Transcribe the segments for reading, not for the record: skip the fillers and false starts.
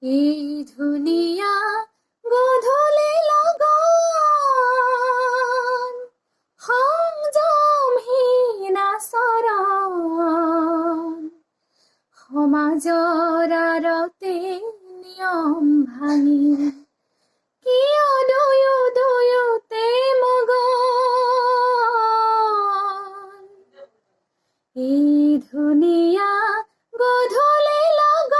এই ধুনিয়া গধূলি লগন সংযমহীন আচৰণ সমাজৰ আৰতে নিয়ম ভাঙি কিয় দুয়োতে মগন এই ধুনীয়া গধূলি লগন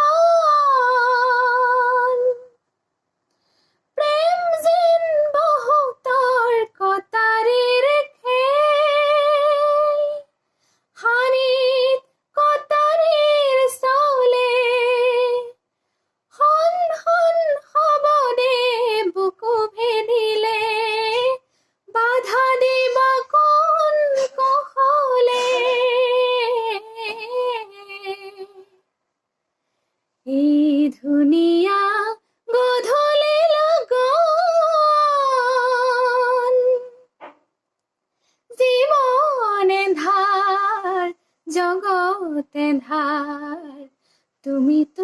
প্ৰেম যেন বহুতৰ কটাৰীৰ খেল হানিত কটাৰীৰ চলে হন হন হবদে বুকু ভেদিলে বাধা দিবা কোন কহলে এই ধুনীয়া গধূলি লগন জীবন এন্ধাৰ জগত এন্ধাৰ তুমি তো